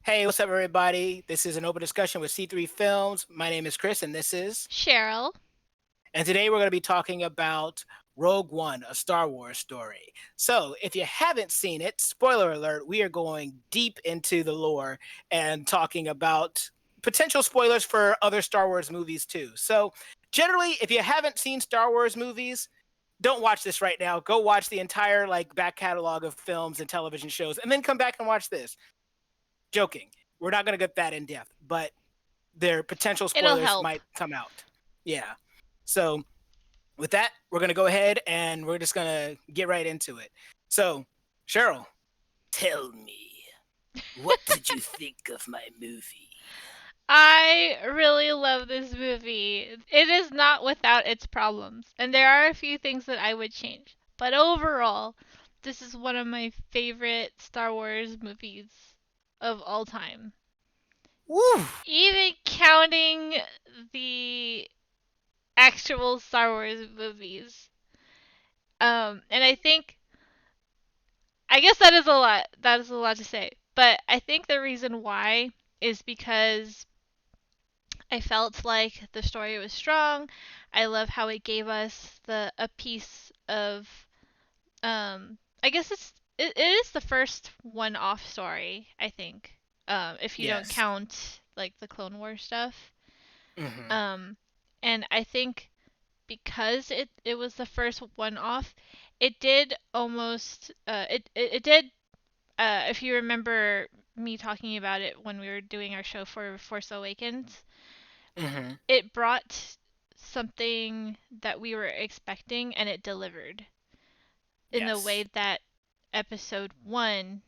Hey, what's up, everybody? This is an open discussion with C3 Films. My name is Chris, and this is. Cheryl. And today we're going to be talking about Rogue One, a Star Wars story. So, if you haven't seen it, spoiler alert, we are going deep into the lore and talking about potential spoilers for other Star Wars movies, too. So, generally, if you haven't seen Star Wars movies, don't watch this right now. Go watch the entire back catalog of films and television shows, and then come back and watch this. Joking. We're not going to get that in depth, but their potential It'll spoilers help. might come out. Yeah. So with that, we're going to go ahead and we're just going to get right into it. So, Cheryl, tell me, what did you think of my movie? I really love this movie. It is not without its problems, and there are a few things that I would change. But overall, this is one of my favorite Star Wars movies of all time. Woo! Even counting the actual Star Wars movies. And I guess that is a lot. That is a lot to say. But I think the reason why is because I felt like the story was strong. I love how it gave us the a piece of I guess it is the first one-off story, I think. If you don't Yes. count like the Clone Wars stuff. Mm-hmm. Um and I think because it was the first one-off, it did almost it did if you remember me talking about it when we were doing our show for Force Awakens, Mm-hmm. it brought something that we were expecting and it delivered in the way Yes. that episode 1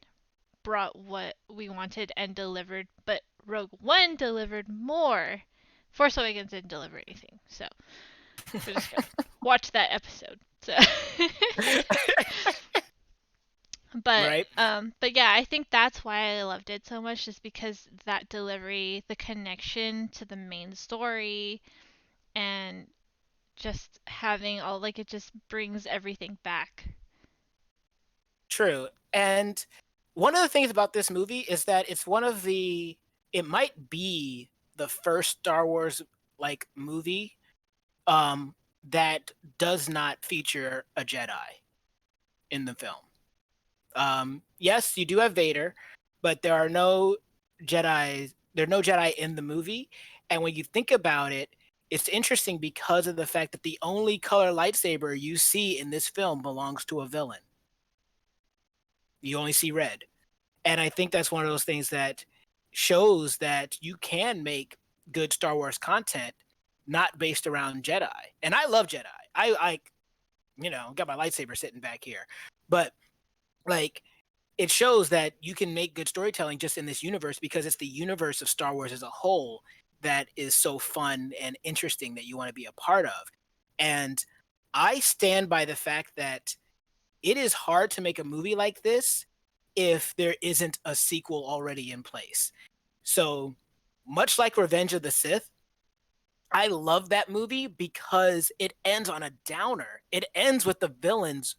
brought what we wanted and delivered, but Rogue One delivered more. Force Awakens didn't deliver anything, so we're just gonna watch that episode. So but Right? but yeah, I think that's why I loved it so much, just because that delivery, the connection to the main story, and just having all like it just brings everything back. True. And one of the things about this movie is that it might be the first Star Wars movie um that does not feature a Jedi in the film. Yes, you do have Vader, but there are no Jedi in the movie. And when you think about it, it's interesting because of the fact that the only color lightsaber you see in this film belongs to a villain. You only see red. And I think that's one of those things that shows that you can make good Star Wars content not based around Jedi. And I love Jedi. I got my lightsaber sitting back here. But like it shows that you can make good storytelling just in this universe because it's the universe of Star Wars as a whole that is so fun and interesting that you want to be a part of. And I stand by the fact that it is hard to make a movie like this if there isn't a sequel already in place. So, much like Revenge of the Sith, I love that movie because it ends on a downer. It ends with the villains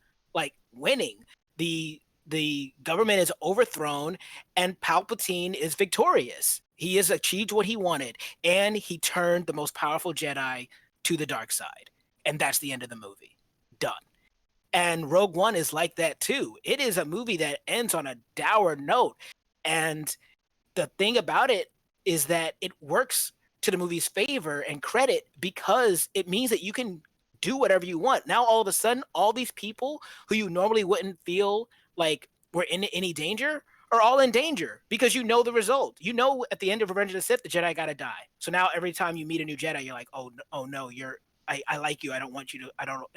winning. The government is overthrown and Palpatine is victorious. He has achieved what he wanted and he turned the most powerful Jedi to the dark side. And that's the end of the movie. Done. And Rogue One is like that too. It is a movie that ends on a dour note. And the thing about it is that it works to the movie's favor and credit because it means that you can do whatever you want. Now, all of a sudden, all these people who you normally wouldn't feel like were in any danger are all in danger because you know the result. You know, at the end of Revenge of the Sith, the Jedi got to die. So now every time you meet a new Jedi, you're like, oh no, I like you. I don't want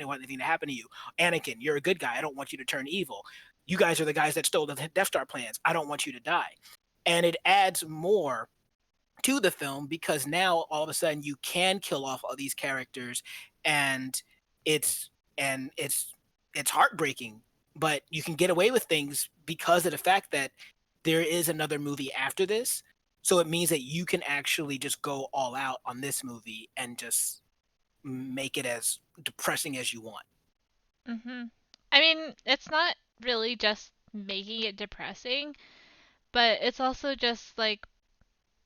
want anything to happen to you. Anakin, you're a good guy. I don't want you to turn evil. You guys are the guys that stole the Death Star plans. I don't want you to die. And it adds more to the film because now all of a sudden you can kill off all these characters and it's and it's heartbreaking, but you can get away with things because of the fact that there is another movie after this. So it means that you can actually just go all out on this movie and just make it as depressing as you want. Mhm. I mean, it's not really just making it depressing. but it's also just like,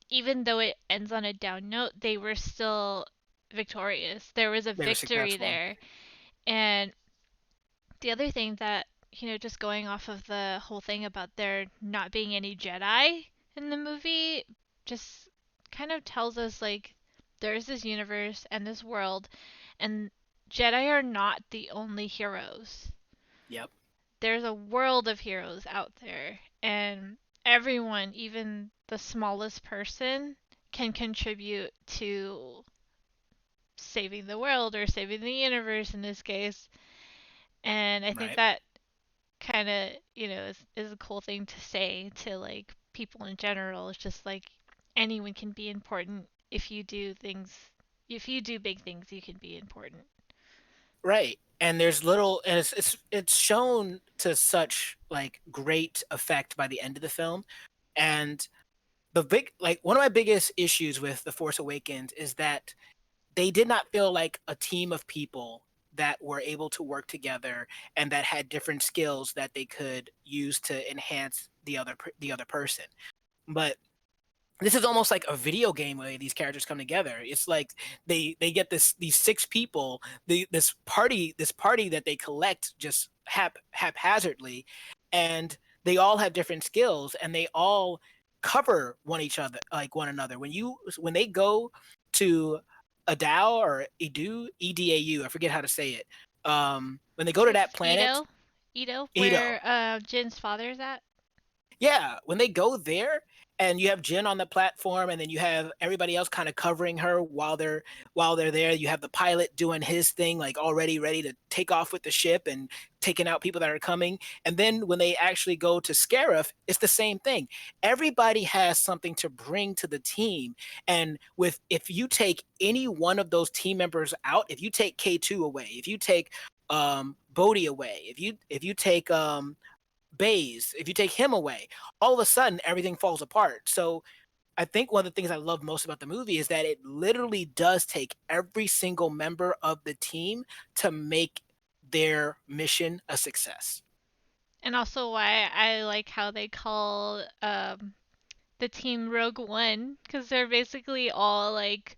even though it ends on a down note, they were still victorious. There was a They were victory successful. there. And the other thing that, just going off of the whole thing about there not being any Jedi in the movie, just kind of tells us like there's this universe and this world, and Jedi are not the only heroes. Yep. There's a world of heroes out there, and everyone, even the smallest person, can contribute to saving the world or saving the universe in this case. And I think Right. that kind of, is a cool thing to say to like people in general. It's just like anyone can be important if you do things. If you do big things, you can be important. Right. And there's little, and it's shown to such like great effect by the end of the film. And the big, like, one of my biggest issues with The Force Awakens is that they did not feel like a team of people that were able to work together and that had different skills that they could use to enhance the other person. But this is almost like a video game way these characters come together. It's like they get these six people, this party that they collect just haphazardly, and they all have different skills and they all cover one another. When they go to Adao or Edau, I forget how to say it. When they I go to guess that it's planet, Ito, Edo, where Jin's father's at. yeah, when they go there and you have Jen on the platform and then you have everybody else kind of covering her while they're there. You have the pilot doing his thing, like already ready to take off with the ship and taking out people that are coming. And then when they actually go to Scarif, it's the same thing. Everybody has something to bring to the team. And with if you take any one of those team members out, if you take K2 away, if you take Bodhi away, if you take Baze, if you take him away, all of a sudden everything falls apart. So I think one of the things I love most about the movie is that it literally does take every single member of the team to make their mission a success. And also why I like how they call the team Rogue One, because they're basically all like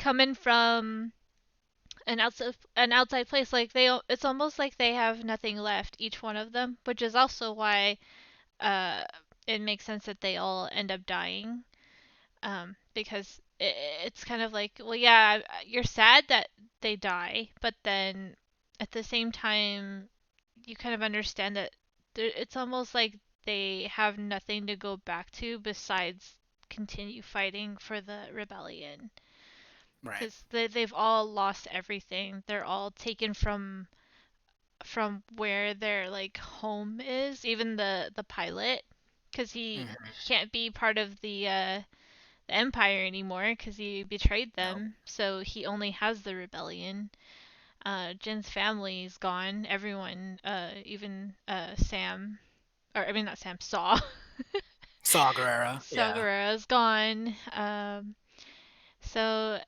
coming from an outside place. Like it's almost like they have nothing left, each one of them, which is also why uh it makes sense that they all end up dying. Because it's kind of like, well, yeah, you're sad that they die, but then at the same time, you kind of understand that it's almost like they have nothing to go back to besides continue fighting for the rebellion. Right. Because they've all lost everything. They're all taken from where their like home is. Even the pilot, because Hmm. he can't be part of the Empire anymore because he betrayed No. them. So he only has the rebellion. Jin's family is gone. Everyone, even Sam, or I mean not Sam, Saw. Saw Gerrera. Saw Yeah. Gerrera is gone. So,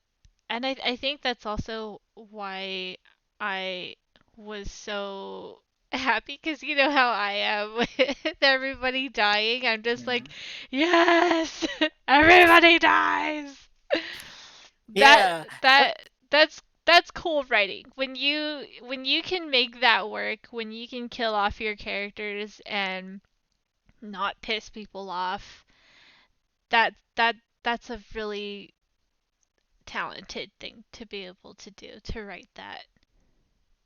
and I think that's also why I was so happy, because you know how I am with everybody dying. I'm just like, Hmm. yes, everybody dies. That Yeah. That- that's cool writing. When you can make that work, when you can kill off your characters and not piss people off, that's a really talented thing to be able to do, to write that.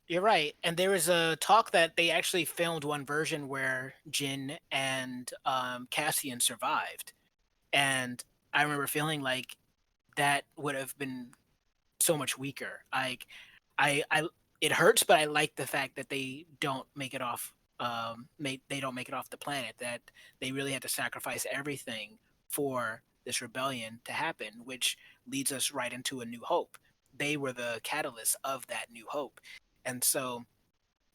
You're right. And there was a talk that they actually filmed one version where Jin and Cassian survived. And I remember feeling like that would have been so much weaker. Like I it hurts, but I like the fact that they don't make it off they don't make it off the planet, that they really had to sacrifice everything for this rebellion to happen, which leads us right into A New Hope. They were the catalyst of that new hope. And so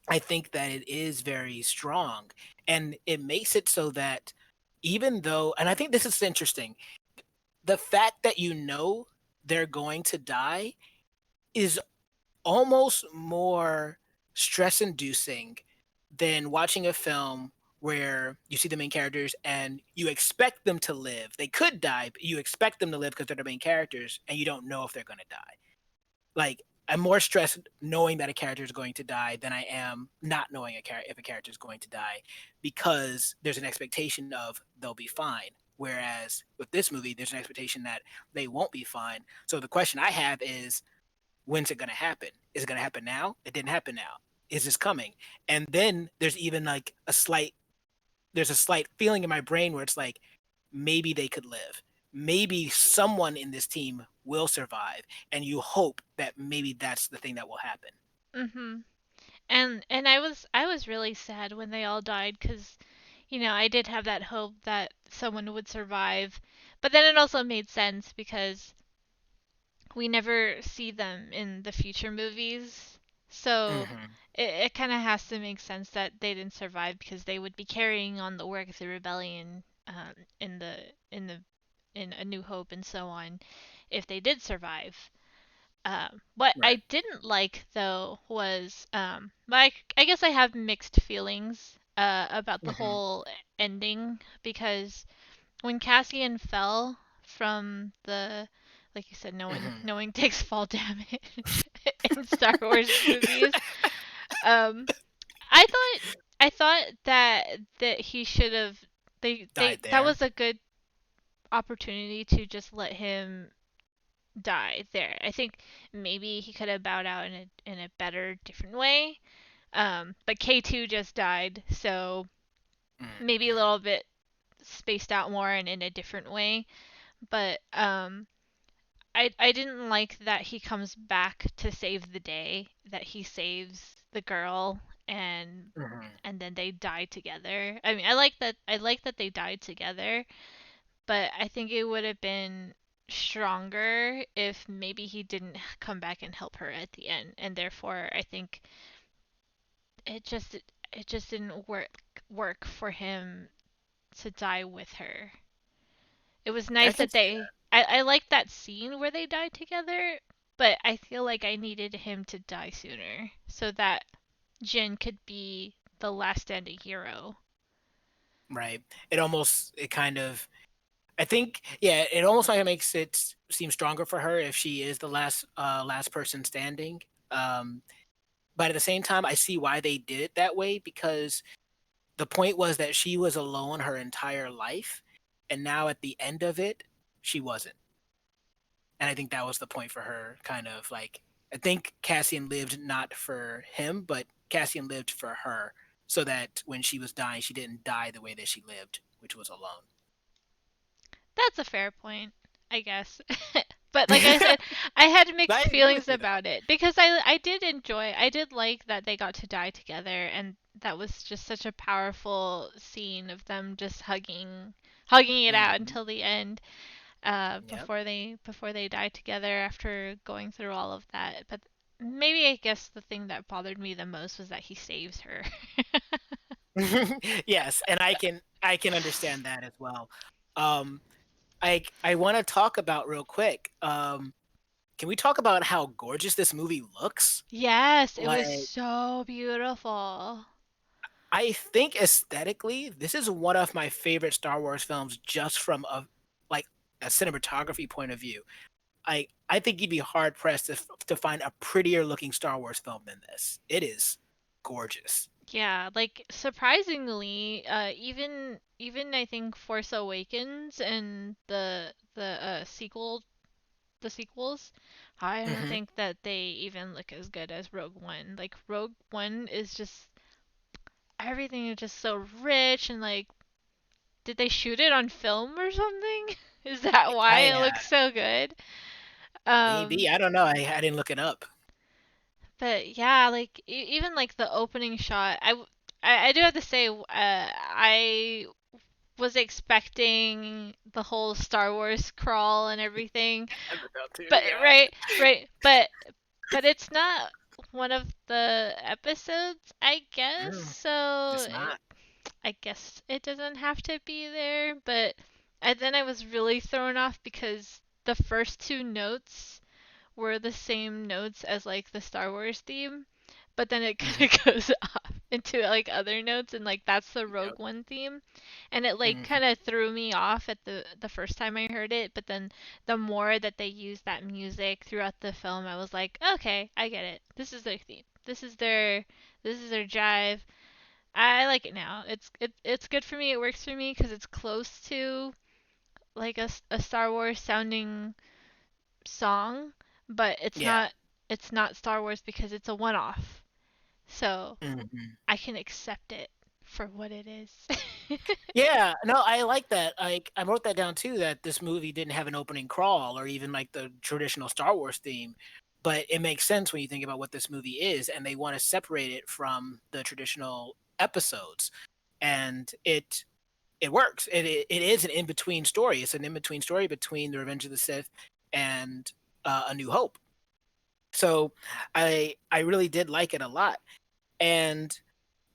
I think that it is very strong, and it makes it so that even though, and I think this is interesting, the fact that you know they're going to die is almost more stress inducing than watching a film where you see the main characters and you expect them to live. They could die, but you expect them to live because they're the main characters, and you don't know if they're going to die. Like, I'm more stressed knowing that a character is going to die than I am not knowing if a character is going to die, because there's an expectation of they'll be fine. Whereas with this movie, there's an expectation that they won't be fine. So the question I have is, when's it going to happen? Is it going to happen now? It didn't happen now. Is this coming? And then there's even like there's a slight feeling in my brain where it's like, maybe they could live. Maybe someone in this team will survive, and you hope that maybe that's the thing that will happen. Mhm. And I was really sad when they all died cuz I did have that hope that someone would survive. But then it also made sense because we never see them in the future movies. So Mm-hmm. it kind of has to make sense that they didn't survive because they would be carrying on the work of the rebellion in A New Hope and so on if they did survive. What Right. I didn't like though was like I guess I have mixed feelings about the Mm-hmm. whole ending because when Cassian fell from the like you said, Mm-hmm. no one takes fall damage in Star Wars movies. Um, I thought that he should have they Died that there. was a good opportunity to just let him die there. I think maybe he could have bowed out in a better, different way. But K2 just died, so maybe a Mm-hmm. little bit spaced out more and in a different way. But I didn't like that he comes back to save the day, that he saves the girl and Mm-hmm. and then they die together. I mean, I like that they died together, but I think it would have been stronger if maybe he didn't come back and help her at the end, and therefore I think it just it just didn't work for him to die with her. It was I nice can that see I liked that scene where they died together, but I feel like I needed him to die sooner so that Jin could be the last standing hero. that. Right. It kind of, I think, yeah, it almost like makes it seem stronger for her if she is the last person standing. Um, but at the same time, I see why they did it that way, because the point was that she was alone her entire life, and now at the end of it, she wasn't. And I think that was the point for her, kind of like, I think Cassian lived not for him, but Cassian lived for her, so that when she was dying, she didn't die the way that she lived, which was alone. That's a fair point, I guess. But like I said, I had I mixed agree feelings with you though. about it because I did like that they got to die together and that was just such a powerful scene of them just hugging it out Mm-hmm. until the end Yep. before they died together after going through all of that. But maybe I guess the thing that bothered me the most was that he saves her. Yes, and I can understand that as well. Um, I want to talk about real quick. Can we talk about how gorgeous this movie looks? Yes, it Like, was so beautiful. I think aesthetically, this is one of my favorite Star Wars films, just from like a cinematography point of view. I think you'd be hard pressed to find a prettier looking Star Wars film than this. It is gorgeous. Yeah, like surprisingly, even I think Force Awakens and the sequels, I don't Hmm. think that they even look as good as Rogue One. Like Rogue One is just everything is just so rich and like did they shoot it on film or something? Is that why I it looks so good? Um maybe I don't know. I didn't look it up. but yeah, like even like the opening shot, I do have to say I was expecting the whole Star Wars crawl and everything. I forgot too. But Yeah. right, but it's not one of the episodes, I guess. Mm, So it's not. I guess it doesn't have to be there, but and then I was really thrown off because the first two notes were the same notes as like the Star Wars theme, but then it Hmm. kind of goes off. into like other notes, and like that's the Yep. Rogue One theme. And it like Mhm. kind of threw me off at the first time I heard it, but then the more that they used that music throughout the film, I was like, okay, I get it. This is their theme. This is their jive. I like it now. It's good for me. It works for me because it's close to like a Star Wars sounding song, but Yeah. it's not Star Wars because it's a one off. So Mhm. I can accept it for what it is. Yeah, no, I like that. I wrote that down too, that this movie didn't have an opening crawl or even like the traditional Star Wars theme, but it makes sense when you think about what this movie is, and they want to separate it from the traditional episodes, and it works. It is an in between story. It's an in between story between the Revenge of the Sith and A New Hope. So I really did like it a lot, and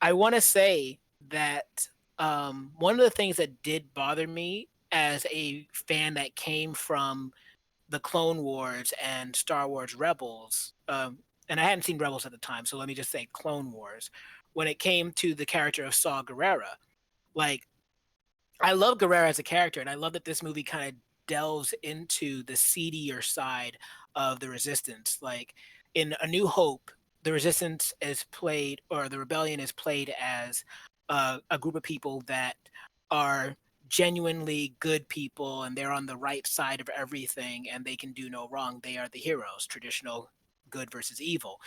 I want to say that one of the things that did bother me as a fan that came from the Clone Wars and Star Wars Rebels, and I hadn't seen Rebels at the time, so let me just say Clone Wars. When it came to the character of Saw Gerrera, like I love Gerrera as a character, and I love that this movie kind of delves into the seedier side of the Resistance. Like in A New Hope, the Resistance is played, or the Rebellion is played as a group of people that are genuinely good people, and they're on the right side of everything, and they can do no wrong. They are the heroes, traditional good versus evil.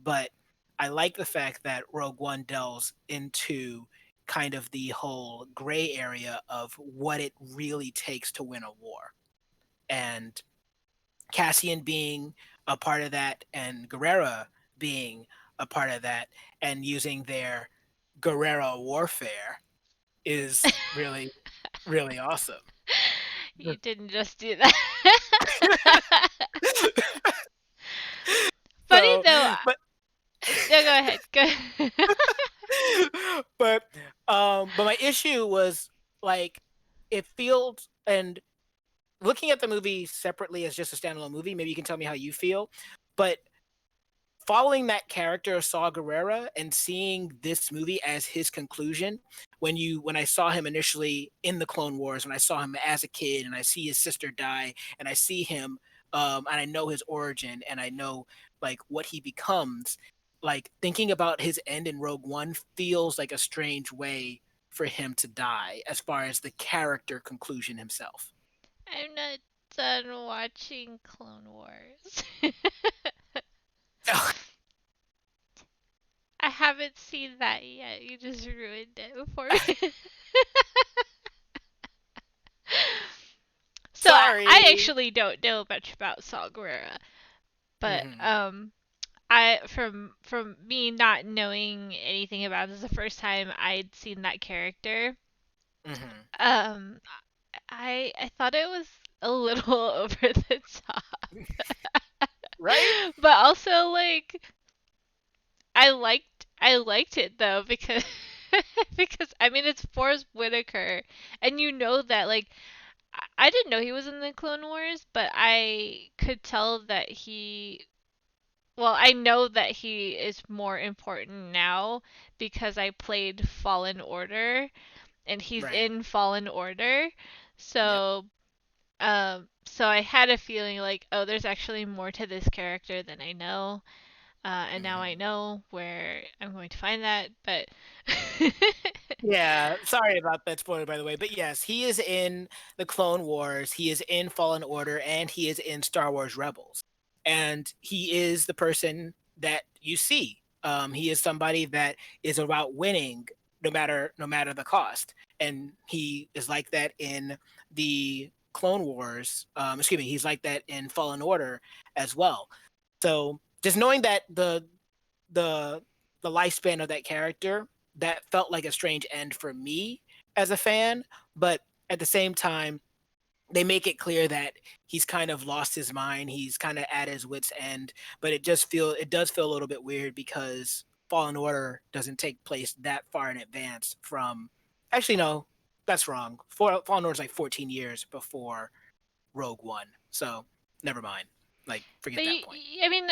But I like the fact that Rogue One delves into kind of the whole gray area of what it really takes to win a war. And Cassian being a part of that, and Guerrera being a part of that, and using their guerrera warfare is really, really awesome. You didn't just do that. Funny So, though. but No, go ahead. Go. Ahead. but but my issue was like it feels, and looking at the movie separately as just a standalone movie, maybe you can tell me how you feel. But following that character of Saw Gerrera and seeing this movie as his conclusion, when I saw him initially in the Clone Wars, when I saw him as a kid, and I see his sister die, and I see him, and I know his origin, and I know like what he becomes. Like thinking about his end in Rogue One feels like a strange way for him to die, as far as the character conclusion himself. I'm not done watching Clone Wars. I haven't seen that yet. You just ruined it for me. So I Sorry. actually don't know much about Saw Gerrera, but Hmm. I from me not knowing anything about this the first time I'd seen that character, Hmm. um, I thought it was a little over the top, Right? but also like I liked it though because because I mean it's Forrest Whitaker, and you know that like I didn't know he was in the Clone Wars, but I could tell that he. Well, I know that he is more important now because I played Fallen Order and he's Right. in Fallen Order. Yep. So I had a feeling like, oh, there's actually more to this character than I know. And now I Hmm. know where I'm going to find that, but Yeah, sorry about that spoiler, by the way. But yes, he is in the Clone Wars, he is in Fallen Order, and he is in Star Wars Rebels. And he is the person that you see. He is somebody that is about winning no matter the cost. And he is like that in the Clone Wars. Excuse me, he's like that in Fallen Order as well. So just knowing that the the lifespan of that character, that felt like a strange end for me as a fan, but at the same time they make it clear that he's kind of lost his mind, he's kind of at his wits end, but it does feel a little bit weird because Fallen Order doesn't take place that far in advance from, actually no, that's wrong. Fallen Order is like 14 years before Rogue One, so never mind, like forget but that point. I mean,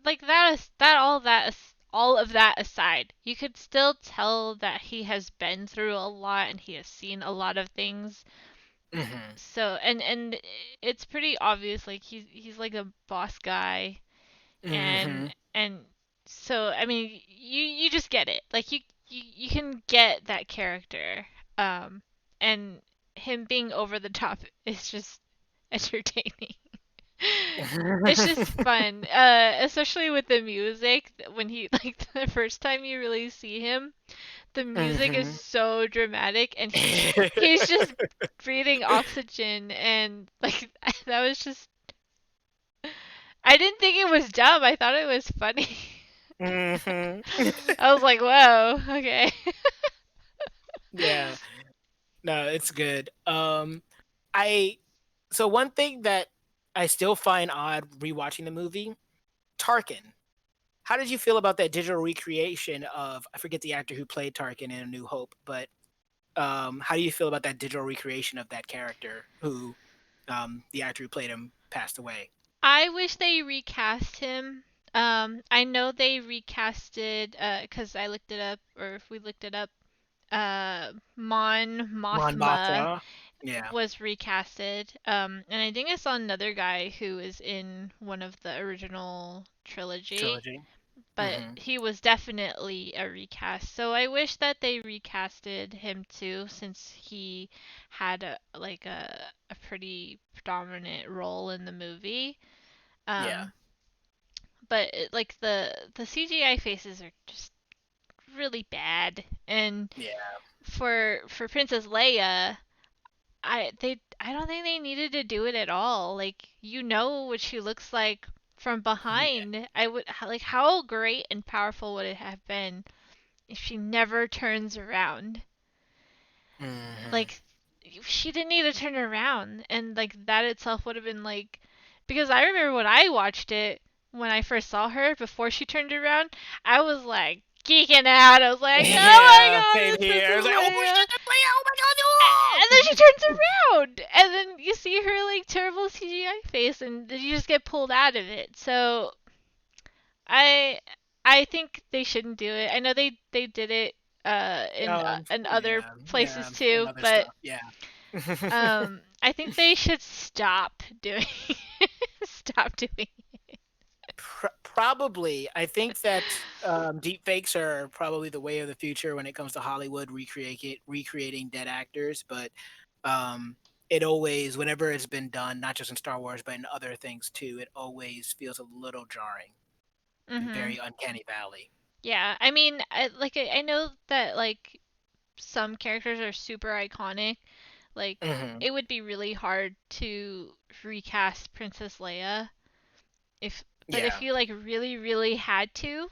like that is that all of that aside, you could still tell that he has been through a lot and he has seen a lot of things. Hmm. So and it's pretty obvious, like he's like a boss guy, and Hmm. and so I mean you just get it. Like you can get that character. And him being over the top is just entertaining. It's just fun, especially with the music. When he like the first time you really see him, the music is Hmm. so dramatic, and he's just breathing oxygen, and like that was just. I didn't think it was dumb. I thought it was funny. Hmm. I was like, whoa, okay. Yeah. No, it's good. I so one thing that I still find odd rewatching the movie, Tarkin. How did you feel about that digital recreation of, I forget the actor who played Tarkin in A New Hope, but how do you feel about that digital recreation of that character who the actor who played him passed away? I wish they recast him. I know they recasted, cause I looked it up, or if we looked it up, Mon Mon Mothma Mothma. Yeah, was recasted. And I think I saw another guy who is in one of the original trilogy, trilogy. but Hmm. he was definitely a recast. So I wish that they recasted him too, since he had a pretty predominant role in the movie. Yeah, Um, but like the CGI faces are just really bad, and yeah, for Princess Leia, I don't think they needed to do it at all. Like you know what she looks like from yeah. behind. I would like how great and powerful would it have been if she never turns around? Hmm. Like she didn't need to turn around, and like that itself would have been like, because I remember when I watched it when I first saw her before she turned around, I was like geeking out. I was like, oh my Yeah, god, same it's here. I Princess was like, oh Leia. shit, that's Leia! Oh my And then she turns around, and then you see her like terrible CGI face, and then you just get pulled out of it. So I I think they shouldn't do it. I know they did it in other Yeah, places and too, other but stuff. Yeah. I think they should stop doing stop doing. Probably. I think that deep fakes are probably the way of the future when it comes to Hollywood recreating dead actors. But um, it always, whenever it's been done, not just in Star Wars, but in other things too, it always feels a little jarring and Mhm. very uncanny valley. Yeah, I mean, I know that like some characters are super iconic. Like Hmm. it would be really hard to recast Princess Leia if but if Yeah. you like really had to,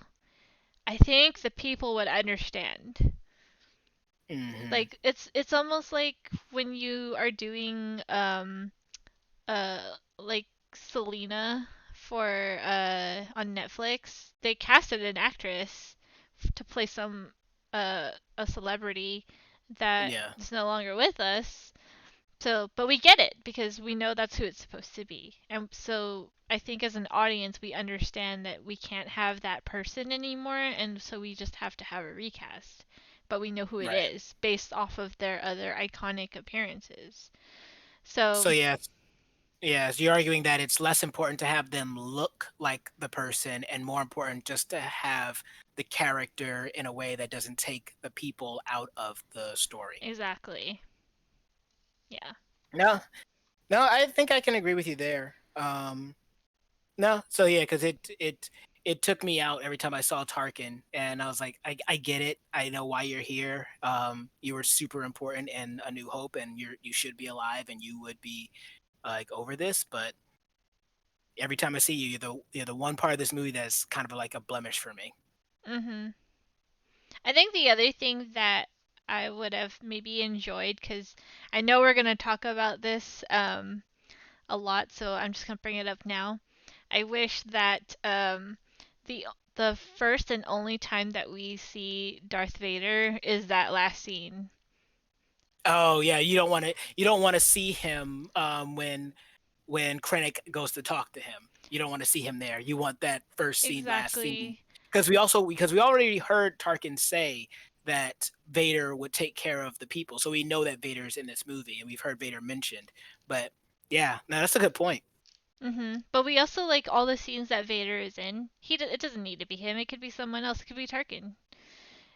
I think the people would understand. Hmm. Like it's almost like when you are doing like Selena for on Netflix, they casted an actress to play some a celebrity that Yeah. is no longer with us. So, but we get it because we know that's who it's supposed to be. And so I think as an audience, we understand that we can't have that person anymore, and so we just have to have a recast. But we know who it Right. is based off of their other iconic appearances. So So, yes, you're arguing that it's less important to have them look like the person and more important just to have the character in a way that doesn't take the people out of the story. exactly. Yeah. No, no, I think I can agree with you there. No, so yeah, because it took me out every time I saw Tarkin, and I was like, I get it. I know why you're here. You were super important in A New Hope, and you should be alive, and you would be like over this, but every time I see you, you're the one part of this movie that's kind of like a blemish for me. Mhm. I think the other thing that I would have maybe enjoyed, because I know we're gonna talk about this a lot, so I'm just gonna bring it up now. I wish that the the first and only time that we see Darth Vader is that last scene. Oh yeah, you don't want to see him when Krennic goes to talk to him. You don't want to see him there. You want that first scene, last scene. Exactly. because we already heard Tarkin say that Vader would take care of the people, so we know that Vader's in this movie, and we've heard Vader mentioned. But yeah, no, that's a good point. But we also like all the scenes that Vader is in. It doesn't need to be him. It could be someone else. It could be Tarkin.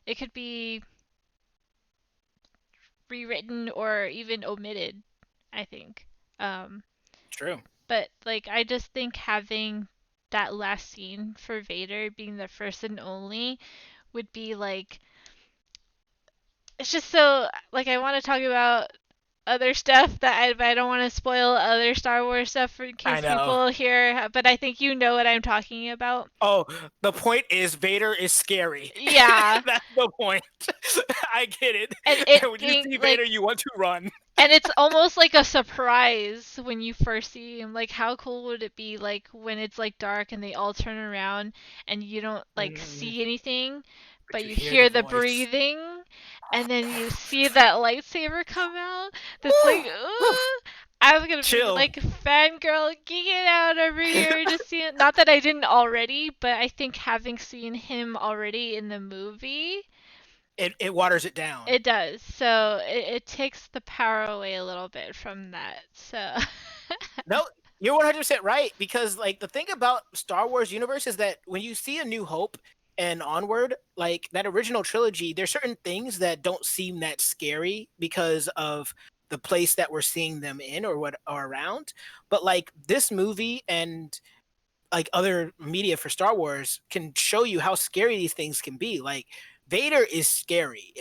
It could be rewritten or even omitted, I think. Um, True. but like I just think having that last scene for Vader being the first and only would be like it's just so like I want to talk about other stuff but I don't want to spoil other Star Wars stuff in I case know. people hear, but I think you know what I'm talking about. Oh, the point is Vader is scary. Yeah. That's the point. I get it. And it When you being see like Vader, you want to run. and it's almost like a surprise when you first see him. Like how cool would it be like when it's like dark and they all turn around and you don't like Mm, see anything, but but you you hear the hear the voice. breathing and then you see that lightsaber come out. That's like, ooh, I'm gonna be Chill. like fangirl geeking out over here just seeing. Not that I didn't already, but I think having seen him already in the movie, It waters it down. it does. So it takes the power away a little bit from that. So No, you're 100% right, because like the thing about Star Wars universe is that when you see A New Hope and onward, like that original trilogy, there's certain things that don't seem that scary because of the place that we're seeing them in or what are around. But like this movie and like other media for Star Wars can show you how scary these things can be. Like Vader is scary.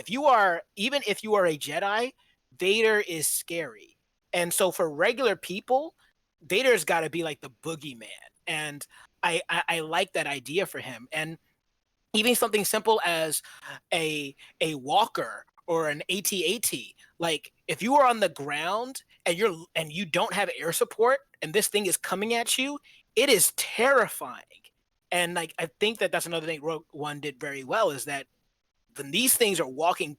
Even if you are a Jedi, Vader is scary. And so for regular people, Vader's got to be like the boogeyman. And I like that idea for him. And even something simple as a walker or an AT-AT, like if you are on the ground and you don't have air support and this thing is coming at you, it is terrifying. And like I think that that's another thing Rogue One did very well, is that when these things are walking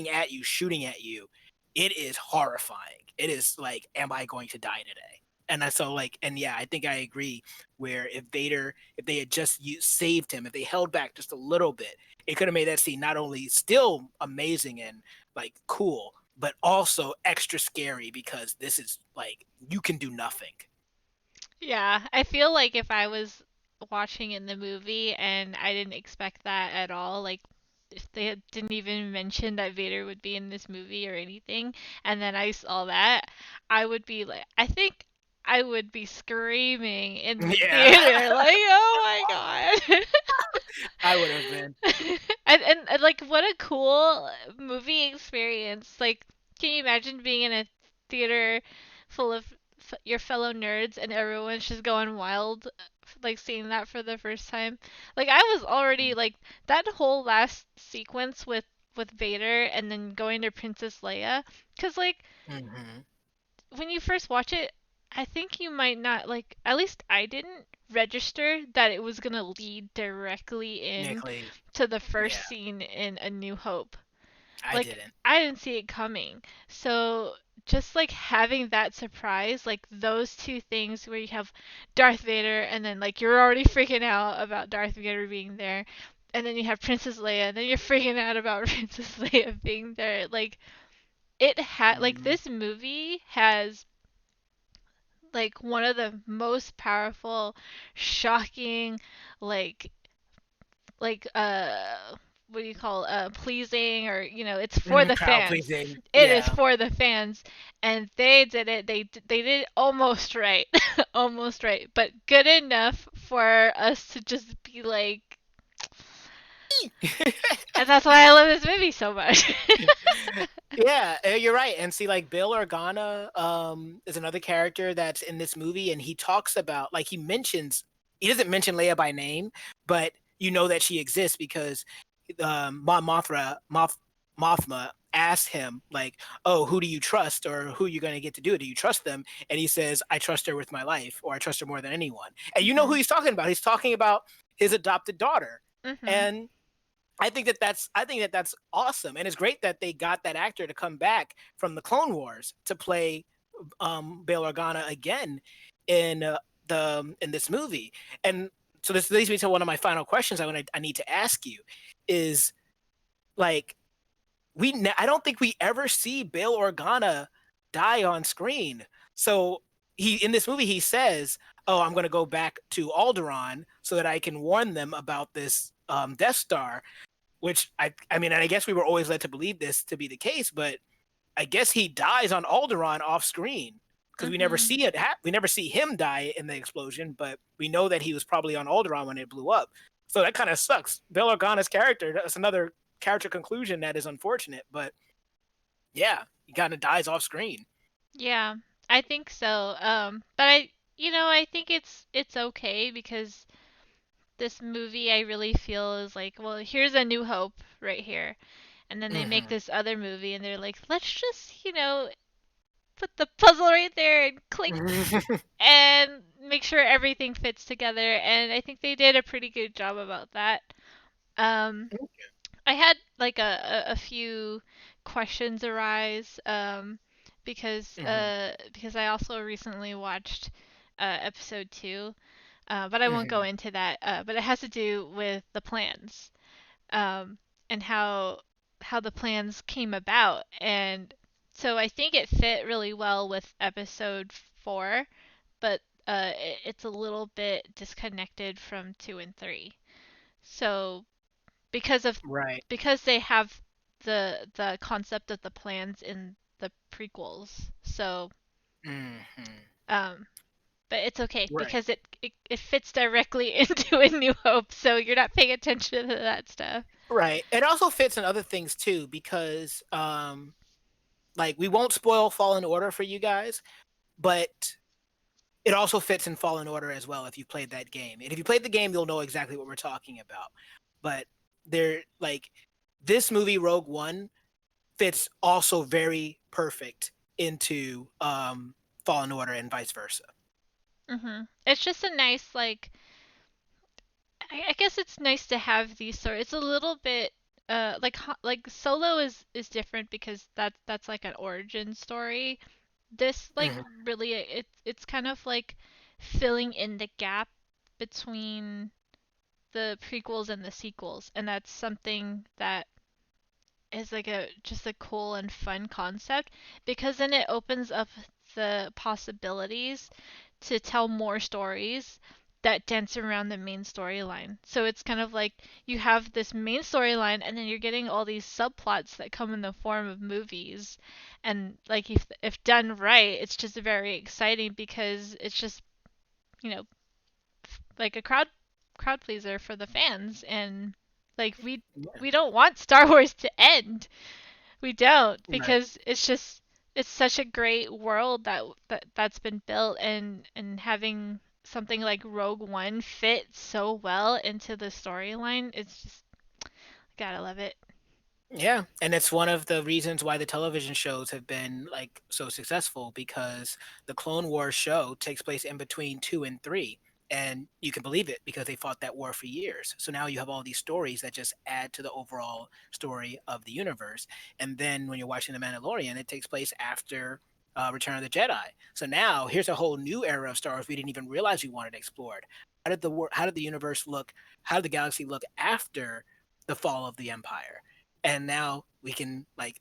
at you, shooting at you, it is horrifying. It is like, am I going to die today? And I so like, and yeah, I think I agree. Where if they had just saved him, if they held back just a little bit, it could have made that scene not only still amazing and like cool, but also extra scary, because this is like you can do nothing. yeah, I feel like if I was watching in the movie and I didn't expect that at all, like if they didn't even mention that Vader would be in this movie or anything, and then I saw that, I would be like, I think I would be screaming in the Yeah, theater, like, oh my god. I would have been. And like what a cool movie experience. Like can you imagine being in a theater full of your fellow nerds and everyone's just going wild like seeing that for the first time. Like I was already like that whole last sequence with Vader and then going to Princess Leia, cuz like Hmm. when you first watch it, I think you might not like at least I didn't register that it was going to lead directly in Nickley, to the yeah, first scene in A New Hope. I Like didn't. I didn't see it coming. So just like having that surprise, like those two things where you have Darth Vader and then like you're already freaking out about Darth Vader being there, and then you have Princess Leia, and then you're freaking out about Princess Leia being there. Like it had like Mhm. this movie has like one of the most powerful, shocking, like like what do you call pleasing or it's for the Crowd fans. pleasing, It is yeah. for the fans, and they did it. They did it almost right, almost right, but good enough for us to just be like. And that's why I love this movie so much. Yeah, you're right. And see, like Bail Organa, is another character that's in this movie, and he talks about like he doesn't mention Leia by name, but you know that she exists because Mothma asks him like, "Oh, who do you trust, or who are you going to get to do it? Do you trust them?" And he says, "I trust her with my life, or I trust her more than anyone." And you know who Mhm. he's talking about? He's talking about his adopted daughter, Mhm. and I think that that's awesome, and it's great that they got that actor to come back from the Clone Wars to play Bail Organa again in in this movie. And so this leads me to one of my final questions I need to ask you is like I don't think we ever see Bail Organa die on screen. So he in this movie he says, "Oh, I'm going to go back to Alderaan so that I can warn them about this Death Star." Which I mean, and I guess we were always led to believe this to be the case, but I guess he dies on Alderaan off screen because we never Mhm. see it. We never see him die in the explosion, but we know that he was probably on Alderaan when it blew up. So that kind of sucks. Bail Organa's character. That's another character conclusion that is unfortunate, but yeah, he kind of dies off screen. Yeah, I think so. But I think it's okay because this movie I really feel is like, well, here's a new hope right here. And then they make Hmm. this other movie and they're like, let's just, put the puzzle right there and click and make sure everything fits together. And I think they did a pretty good job about that. Um, I had like a few questions arise because I also recently watched episode 2, but I won't go Hmm. into that. But it has to do with the plans, and how the plans came about, and so I think it fit really well with episode 4, but it's a little bit disconnected from 2 and 3. So because of Right. because they have the concept of the plans in the prequels. So Hmm. um but it's okay Right. because it fits directly into A New Hope, so you're not paying attention to that stuff. Right. It also fits in other things too because like we won't spoil Fallen Order for you guys, but it also fits in Fallen Order as well if you played that game. And if you played the game, you'll know exactly what we're talking about. But they're like this movie Rogue One fits also very perfect into Fallen Order and vice versa. It's just a nice, like, I guess it's nice to have these sort. It's a little bit like Solo is different because that's like an origin story. This like Mhm. really it's kind of like filling in the gap between the prequels and the sequels, and that's something that is like a just a cool and fun concept because then it opens up the possibilities to tell more stories that dance around the main storyline. So it's kind of like you have this main storyline and then you're getting all these subplots that come in the form of movies. And like if done right, it's just very exciting because it's just, you know, like a crowd pleaser for the fans, and like Yeah. we don't want Star Wars to end. We don't, Right. because it's such a great world that's been built, and having something like Rogue One fit so well into the storyline, it's just gotta love it. Yeah, and it's one of the reasons why the television shows have been like so successful because the Clone Wars show takes place in between 2 and 3, and you can believe it because they fought that war for years. So now you have all these stories that just add to the overall story of the universe. And then when you're watching The Mandalorian, it takes place after Return of the Jedi. So now here's a whole new era of Star Wars we didn't even realize we wanted explored. How did the universe look? How did the galaxy look after the fall of the Empire? And now we can like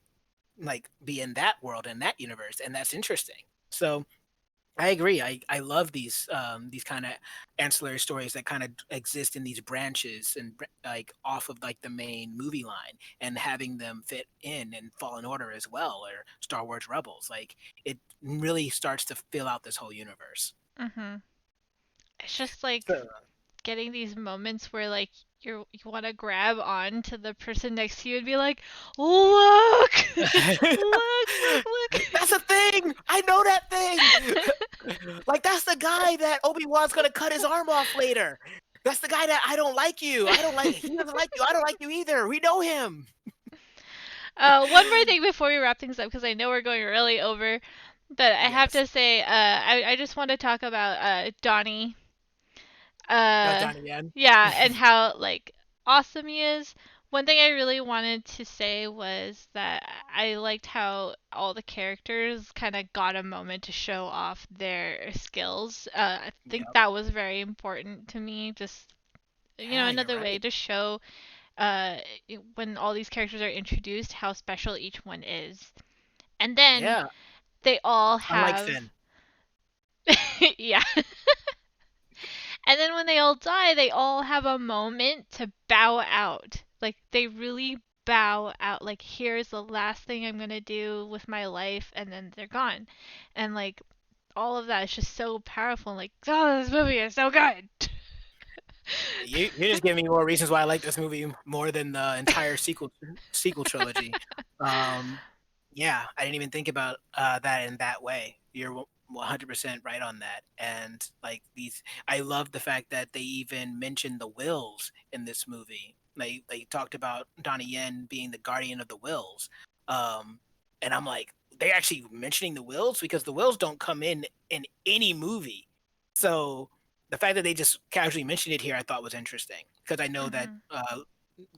be in that world and that universe, and that's interesting. So I agree. I love these kind of ancillary stories that kind of exist in these branches and like off of like the main movie line, and having them fit in and Fallen Order as well, or Star Wars Rebels. Like it really starts to fill out this whole universe. Mhm. It's just like So, getting these moments where like you want to grab on to the person next to you and be like, "Look! Look, that's a thing. I know that thing. Like that's the guy that Obi-Wan's gonna cut his arm off later. That's the guy that I don't like you. I don't like he doesn't like you. I don't like you either. We know him. One more thing before we wrap things up, because I know we're going really over, but I have Yes. to say, I just want to talk about Donnie. That was Uh, Donnie Yen. yeah, and how like awesome he is. One thing I really wanted to say was that I liked how all the characters kind of got a moment to show off their skills. I think Yep. that was very important to me. Just, Yeah, you're another way right. to show uh, when all these characters are introduced how special each one is. And then Yeah. they all Unlike have, Finn. yeah. And then when they all die, they all have a moment to bow out. Like they really bow out. Like here's the last thing I'm gonna do with my life, and then they're gone. And like all of that is just so powerful. Like oh, this movie is so good. You're just giving me more reasons why I like this movie more than the entire sequel trilogy. Um, yeah, I didn't even think about that in that way. You're 100% right on that. And like I love the fact that they even mentioned the wills in this movie. They talked about Donnie Yen being the guardian of the wills. Um, and I'm like, they actually mentioning the wills because the wills don't come in any movie. So the fact that they just casually mentioned it here, I thought was interesting because I know that Mhm.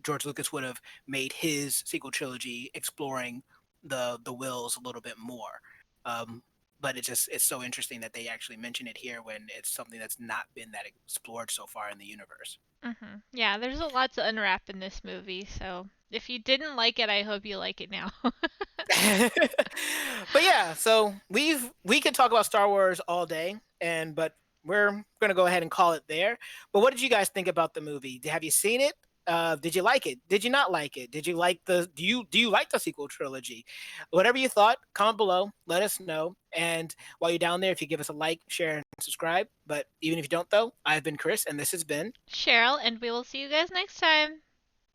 George Lucas would have made his sequel trilogy exploring the wills a little bit more. Um, but it's so interesting that they actually mention it here when it's something that's not been that explored so far in the universe. Mhm. Yeah, there's a lot to unwrap in this movie. So if you didn't like it, I hope you like it now. But yeah, so we could talk about Star Wars all day, but we're gonna go ahead and call it there. But what did you guys think about the movie? Have you seen it? Did you like it? Did you not like it? Did you like the do you like the sequel trilogy? Whatever you thought, comment below, let us know. And while you're down there, if you give us a like, share, and subscribe. But even if you don't though, I've been Chris and this has been Cheryl, and we will see you guys next time.